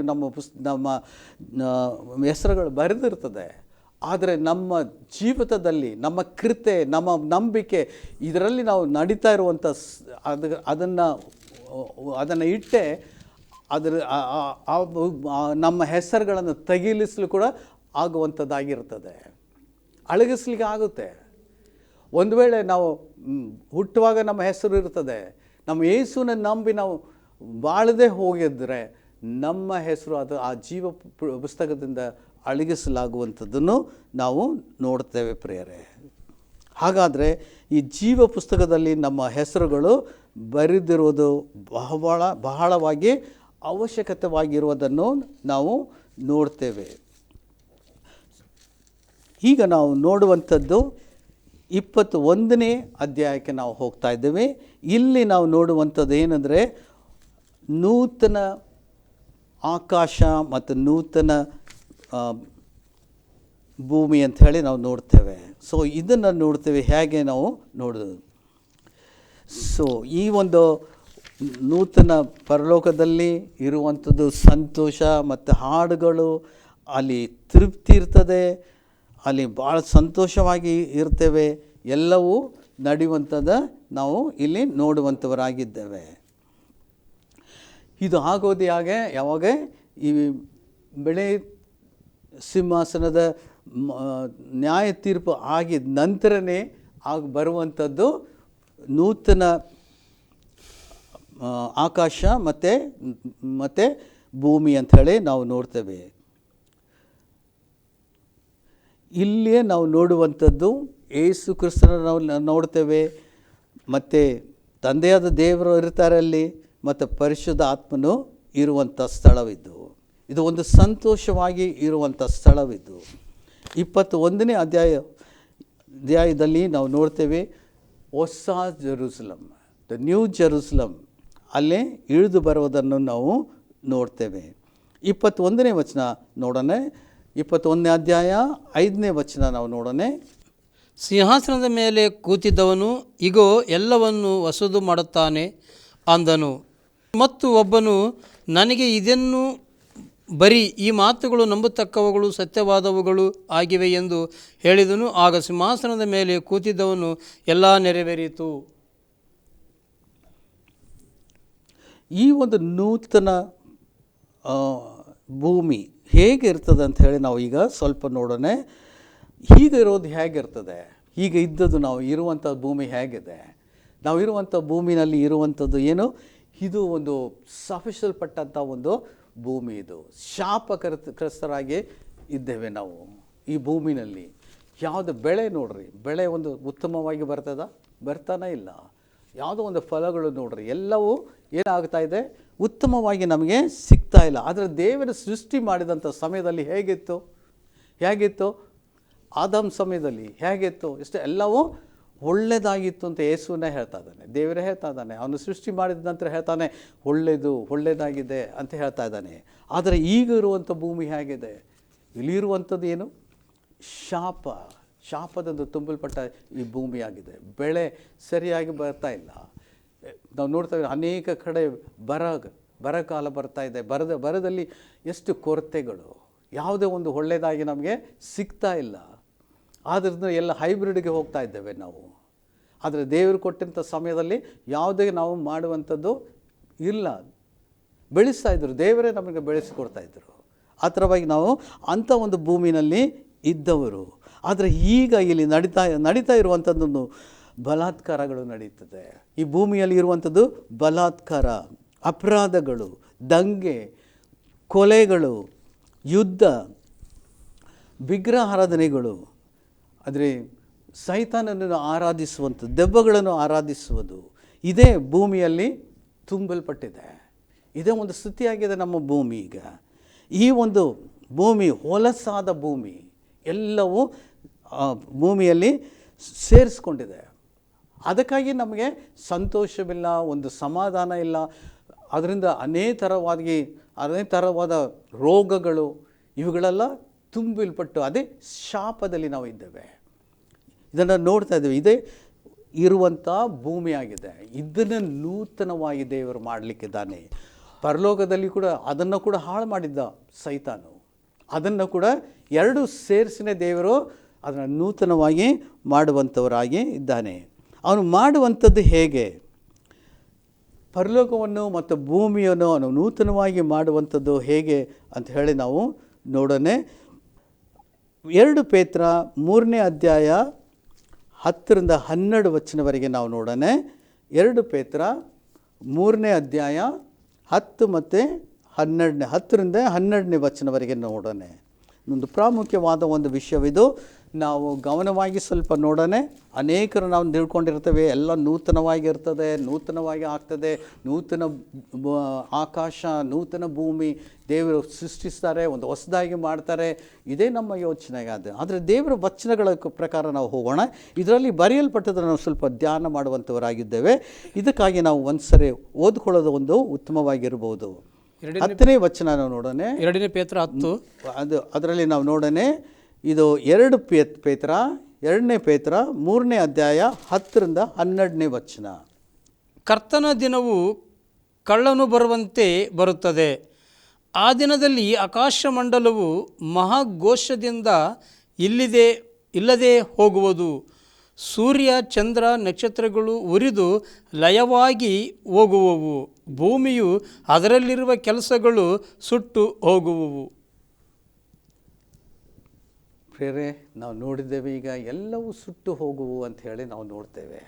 ನಮ್ಮ ಹೆಸರುಗಳು ಬರೆದಿರ್ತದೆ. ಆದರೆ ನಮ್ಮ ಜೀವಿತದಲ್ಲಿ ನಮ್ಮ ಕೃತೆ, ನಮ್ಮ ನಂಬಿಕೆ, ಇದರಲ್ಲಿ ನಾವು ನಡೀತಾ ಇರುವಂಥ ಅದನ್ನು ಇಟ್ಟೆ ನಮ್ಮ ಹೆಸರುಗಳನ್ನು ತಗಿಲಿಸಲು ಕೂಡ ಆಗುವಂಥದ್ದಾಗಿರ್ತದೆ, ಅಳಗಿಸ್ಲಿಕ್ಕೆ ಆಗುತ್ತೆ. ಒಂದು ವೇಳೆ ನಾವು ಹುಟ್ಟುವಾಗ ನಮ್ಮ ಹೆಸರು ಇರ್ತದೆ, ನಮ್ಮ ಯೇಸುನ ನಂಬಿ ನಾವು ಬಾಳದೆ ಹೋಗಿದ್ರೆ ನಮ್ಮ ಹೆಸರು ಆ ಜೀವ ಪುಸ್ತಕದಿಂದ ಅಳಗಿಸಲಾಗುವಂಥದ್ದನ್ನು ನಾವು ನೋಡ್ತೇವೆ ಪ್ರಿಯರೇ. ಹಾಗಾದರೆ ಈ ಜೀವ ಪುಸ್ತಕದಲ್ಲಿ ನಮ್ಮ ಹೆಸರುಗಳು ಬರೆದಿರುವುದು ಬಹಳವಾಗಿ ಅವಶ್ಯಕತೆವಾಗಿರುವುದನ್ನು ನಾವು ನೋಡ್ತೇವೆ. ಈಗ ನಾವು ನೋಡುವಂಥದ್ದು 21ನೇ ಅಧ್ಯಾಯಕ್ಕೆ ನಾವು ಹೋಗ್ತಾ ಇದ್ದೇವೆ. ಇಲ್ಲಿ ನಾವು ನೋಡುವಂಥದ್ದು ಏನಂದರೆ, ನೂತನ ಆಕಾಶ ಮತ್ತು ನೂತನ ಭೂಮಿ ಅಂತ ಹೇಳಿ ನಾವು ನೋಡ್ತೇವೆ. ಸೊ ಇದನ್ನು ನೋಡ್ತೇವೆ, ಹೇಗೆ ನಾವು ನೋಡೋದು. ಸೊ ಈ ಒಂದು ನೂತನ ಪರಲೋಕದಲ್ಲಿ ಇರುವಂಥದ್ದು ಸಂತೋಷ ಮತ್ತು ಹಾಡುಗಳು, ಅಲ್ಲಿ ತೃಪ್ತಿ ಇರ್ತದೆ, ಅಲ್ಲಿ ಭಾಳ ಸಂತೋಷವಾಗಿ ಇರ್ತೇವೆ, ಎಲ್ಲವೂ ನಡೆಯುವಂಥದ್ದು ನಾವು ಇಲ್ಲಿ ನೋಡುವಂಥವರಾಗಿದ್ದೇವೆ. ಇದು ಆಗೋದು ಯಾವಾಗ ಈ ಬೆಳೆ ಸಿಂಹಾಸನದ ನ್ಯಾಯ ತೀರ್ಪು ಆಗಿದ ನಂತರನೇ ಬರುವಂಥದ್ದು ನೂತನ ಆಕಾಶ ಮತ್ತು ಭೂಮಿ ಅಂಥೇಳಿ ನಾವು ನೋಡ್ತೇವೆ. ಇಲ್ಲಿಯೇ ನಾವು ನೋಡುವಂಥದ್ದು ಯೇಸು ಕ್ರಿಸ್ತನ ನಾವು ನೋಡ್ತೇವೆ, ಮತ್ತು ತಂದೆಯಾದ ದೇವರು ಇರ್ತಾರೆ ಅಲ್ಲಿ, ಮತ್ತು ಪರಿಶುದ್ಧ ಆತ್ಮನು ಇರುವಂಥ ಸ್ಥಳವಿದ್ದು, ಇದು ಒಂದು ಸಂತೋಷವಾಗಿ ಇರುವಂಥ ಸ್ಥಳವಿದ್ದು. 21ನೇ ಅಧ್ಯಾಯದಲ್ಲಿ ನಾವು ನೋಡ್ತೇವೆ, ಹೊಸ ಜೆರುಸಲಂ, ದ ನ್ಯೂ ಜೆರುಸಲಂ ಅಲ್ಲೇ ಇಳಿದು ಬರುವುದನ್ನು ನಾವು ನೋಡ್ತೇವೆ. 21ನೇ ವಚನ ನೋಡೋಣ. 21ನೇ ಅಧ್ಯಾಯ 5ನೇ ವಚನ ನಾವು ನೋಡೋಣ. ಸಿಂಹಾಸನದ ಮೇಲೆ ಕೂತಿದ್ದವನು ಇಗೋ ಎಲ್ಲವನ್ನು ಹೊಸದು ಮಾಡುತ್ತಾನೆ ಅಂದನು. ಮತ್ತು ಒಬ್ಬನು ನನಗೆ ಇದನ್ನು ಬರೀ ಈ ಮಾತುಗಳು ನಂಬತಕ್ಕವುಗಳು ಸತ್ಯವಾದವುಗಳು ಆಗಿವೆ ಎಂದು ಹೇಳಿದನು. ಆಗ ಸಿಂಹಾಸನದ ಮೇಲೆ ಕೂತಿದ್ದವನು ಎಲ್ಲ ನೆರವೇರಿತು. ಈ ಒಂದು ನೂತನ ಭೂಮಿ ಹೇಗೆ ಇರ್ತದೆ ಅಂತ ಹೇಳಿ ನಾವು ಈಗ ಸ್ವಲ್ಪ ನೋಡೋಣ. ಹೀಗೆ ಇರೋದು ಹೇಗಿರ್ತದೆ, ಹೀಗೆ ಇದ್ದದ್ದು ನಾವು ಇರುವಂಥ ಭೂಮಿ ಹೇಗಿದೆ, ನಾವು ಇರುವಂಥ ಭೂಮಿನಲ್ಲಿ ಇರುವಂಥದ್ದು ಏನು, ಇದು ಒಂದು ಸಫಿಸಲ್ಪಟ್ಟಂಥ ಒಂದು ಭೂಮಿ. ಇದು ಶಾಪಗ್ರಸ್ತರಾಗಿ ಇದ್ದೇವೆ ನಾವು ಈ ಭೂಮಿನಲ್ಲಿ. ಯಾವುದು ಬೆಳೆ ನೋಡ್ರಿ, ಬೆಳೆ ಒಂದು ಉತ್ತಮವಾಗಿ ಬರ್ತಾನೆ ಇಲ್ಲ. ಯಾವುದೋ ಒಂದು ಫಲಗಳು ನೋಡ್ರಿ, ಎಲ್ಲವೂ ಏನಾಗ್ತಾ ಇದೆ, ಉತ್ತಮವಾಗಿ ನಮಗೆ ಸಿಗ್ತಾ ಇಲ್ಲ. ಆದರೆ ದೇವರ ಸೃಷ್ಟಿ ಮಾಡಿದಂಥ ಸಮಯದಲ್ಲಿ ಹೇಗಿತ್ತು ಆದಾಮ್ ಸಮಯದಲ್ಲಿ ಹೇಗಿತ್ತು, ಇಷ್ಟು ಎಲ್ಲವೂ ಒಳ್ಳೆಯದಾಗಿತ್ತು ಅಂತ ಯೇಸುವನ್ನೇ ಹೇಳ್ತಾ ಇದ್ದಾನೆ, ದೇವರೇ ಹೇಳ್ತಾ ಇದ್ದಾನೆ. ಅವನು ಸೃಷ್ಟಿ ಮಾಡಿದ ನಂತರ ಹೇಳ್ತಾನೆ ಒಳ್ಳೆಯದಾಗಿದೆ ಅಂತ ಹೇಳ್ತಾ ಇದ್ದಾನೆ. ಆದರೆ ಈಗ ಇರುವಂಥ ಭೂಮಿ ಹೇಗಿದೆ, ಇಲ್ಲಿರುವಂಥದ್ದು ಏನು, ಶಾಪದಿಂದ ತುಂಬಲ್ಪಟ್ಟ ಈ ಭೂಮಿಯಾಗಿದೆ. ಬೆಳೆ ಸರಿಯಾಗಿ ಬರ್ತಾ ಇಲ್ಲ. ನಾವು ನೋಡ್ತಾ ಇದ್ದೀವಿ ಅನೇಕ ಕಡೆ ಬರಗಾಲ ಬರ್ತಾ ಇದೆ. ಬರದಲ್ಲಿ ಎಷ್ಟು ಕೊರತೆಗಳು, ಯಾವುದೇ ಒಂದು ಒಳ್ಳೆಯದಾಗಿ ನಮಗೆ ಸಿಗ್ತಾ ಇಲ್ಲ. ಆದ್ದರಿಂದ ಎಲ್ಲ ಹೈಬ್ರಿಡ್ಗೆ ಹೋಗ್ತಾ ಇದ್ದೇವೆ ನಾವು. ಆದರೆ ದೇವರು ಕೊಟ್ಟಂಥ ಸಮಯದಲ್ಲಿ ಯಾವುದೇ ನಾವು ಮಾಡುವಂಥದ್ದು ಇಲ್ಲ. ಬೆಳೆಸ್ತಾ ಇದ್ದರು, ದೇವರೇ ನಮಗೆ ಬೆಳೆಸಿಕೊಡ್ತಾಯಿದ್ರು. ಆ ಥರವಾಗಿ ನಾವು ಅಂಥ ಒಂದು ಭೂಮಿನಲ್ಲಿ ಇದ್ದವರು. ಆದರೆ ಈಗ ಇಲ್ಲಿ ನಡೀತಾ ಇರುವಂಥದ್ದನ್ನು ಬಲಾತ್ಕಾರಗಳು ನಡೀತದೆ. ಈ ಭೂಮಿಯಲ್ಲಿ ಇರುವಂಥದ್ದು ಬಲಾತ್ಕಾರ, ಅಪರಾಧಗಳು, ದಂಗೆ, ಕೊಲೆಗಳು, ಯುದ್ಧ, ವಿಗ್ರಹಾರಾಧನೆಗಳು, ಆದರೆ ಸೈತಾನನನ್ನು ಆರಾಧಿಸುವಂಥದ್ದು, ದೆವ್ವಗಳನ್ನು ಆರಾಧಿಸುವುದು, ಇದೇ ಭೂಮಿಯಲ್ಲಿ ತುಂಬಲ್ಪಟ್ಟಿದೆ. ಇದೇ ಒಂದು ಸ್ಥಿತಿಯಾಗಿದೆ ನಮ್ಮ ಭೂಮಿ. ಈಗ ಈ ಒಂದು ಭೂಮಿ ಹೊಲಸಾದ ಭೂಮಿ, ಎಲ್ಲವೂ ಭೂಮಿಯಲ್ಲಿ ಸೇರಿಸ್ಕೊಂಡಿದೆ. ಅದಕ್ಕಾಗಿ ನಮಗೆ ಸಂತೋಷವಿಲ್ಲ, ಒಂದು ಸಮಾಧಾನ ಇಲ್ಲ. ಅದರಿಂದ ಅನೇಕ ಥರವಾದ ರೋಗಗಳು ಇವುಗಳೆಲ್ಲ ತುಂಬಿಲ್ಪಟ್ಟು ಅದೇ ಶಾಪದಲ್ಲಿ ನಾವು ಇದ್ದೇವೆ. ಇದನ್ನು ನೋಡ್ತಾ ಇದ್ದೇವೆ. ಇದೇ ಇರುವಂಥ ಭೂಮಿಯಾಗಿದೆ. ಇದನ್ನು ನೂತನವಾಗಿ ದೇವರು ಮಾಡಲಿಕ್ಕಿದ್ದಾನೆ. ಪರಲೋಕದಲ್ಲಿ ಕೂಡ ಅದನ್ನು ಕೂಡ ಹಾಳು ಮಾಡಿದ್ದ ಸೈತಾನು. ಅದನ್ನು ಕೂಡ ಎರಡು ಸೇರಿಸಿನೇ ದೇವರು ಅದನ್ನು ನೂತನವಾಗಿ ಮಾಡುವಂಥವರಾಗಿ ಇದ್ದಾನೆ. ಅವನು ಮಾಡುವಂಥದ್ದು ಹೇಗೆ? ಪರಲೋಕವನ್ನು ಮತ್ತು ಭೂಮಿಯನ್ನು ಅವನು ನೂತನವಾಗಿ ಮಾಡುವಂಥದ್ದು ಹೇಗೆ ಅಂತ ಹೇಳಿ ನಾವು ನೋಡೋಣ. 2 ಪೇತ್ರ 3ನೇ ಅಧ್ಯಾಯ 10-12 ನಾವು ನೋಡೋಣ. 2 ಪೇತ್ರ 3ನೇ ಅಧ್ಯಾಯ 10 ಮತ್ತು 10-12 ನೋಡೋಣ. ಒಂದು ಪ್ರಾಮುಖ್ಯವಾದ ಒಂದು ವಿಷಯವಿದು. ನಾವು ಗಮನವಾಗಿ ಸ್ವಲ್ಪ ನೋಡೋಣ. ಅನೇಕರು ನಾವು ತಿಳ್ಕೊಂಡಿರ್ತೇವೆ ಎಲ್ಲ ನೂತನವಾಗಿ ಇರ್ತದೆ, ನೂತನವಾಗಿ ಆಗ್ತದೆ, ನೂತನ ಆಕಾಶ, ನೂತನ ಭೂಮಿ ದೇವರು ಸೃಷ್ಟಿಸ್ತಾರೆ, ಒಂದು ಹೊಸದಾಗಿ ಮಾಡ್ತಾರೆ, ಇದೇ ನಮ್ಮ ಯೋಚನೆ. ಆದರೆ ದೇವರ ವಚನಗಳ ಪ್ರಕಾರ ನಾವು ಹೋಗೋಣ. ಇದರಲ್ಲಿ ಬರೆಯಲ್ಪಟ್ಟದನ್ನು ನಾವು ಸ್ವಲ್ಪ ಧ್ಯಾನ ಮಾಡುವಂಥವರಾಗಿದ್ದೇವೆ. ಇದಕ್ಕಾಗಿ ನಾವು ಒಂದು ಸರಿ ಓದ್ಕೊಳ್ಳೋದು ಒಂದು ಉತ್ತಮವಾಗಿರ್ಬೋದು. 10ನೇ ವಚನ ನಾವು ನೋಡೋಣ. 2 ಪೇತ್ರ 10 ಅದರಲ್ಲಿ ನಾವು ನೋಡೋಣ. ಇದು 2 ಪೇತ್ರ 2ನೇ ಪೇತ್ರ 3ನೇ ಅಧ್ಯಾಯ 10-12. ಕರ್ತನ ದಿನವು ಕಳ್ಳನು ಬರುವಂತೆ ಬರುತ್ತದೆ. ಆ ದಿನದಲ್ಲಿ ಆಕಾಶಮಂಡಲವು ಮಹಾಘೋಷದಿಂದ ಇಲ್ಲದೆ ಹೋಗುವುದು. ಸೂರ್ಯ, ಚಂದ್ರ, ನಕ್ಷತ್ರಗಳು ಉರಿದು ಲಯವಾಗಿ ಹೋಗುವವು. ಭೂಮಿಯು ಅದರಲ್ಲಿರುವ ಕೆಲಸಗಳು ಸುಟ್ಟು ಹೋಗುವವು. ಪ್ರೇರೆ, ನಾವು ನೋಡಿದ್ದೇವೆ, ಈಗ ಎಲ್ಲವೂ ಸುಟ್ಟು ಹೋಗುವು ಅಂತ ಹೇಳಿ ನಾವು ನೋಡ್ತೇವೆ.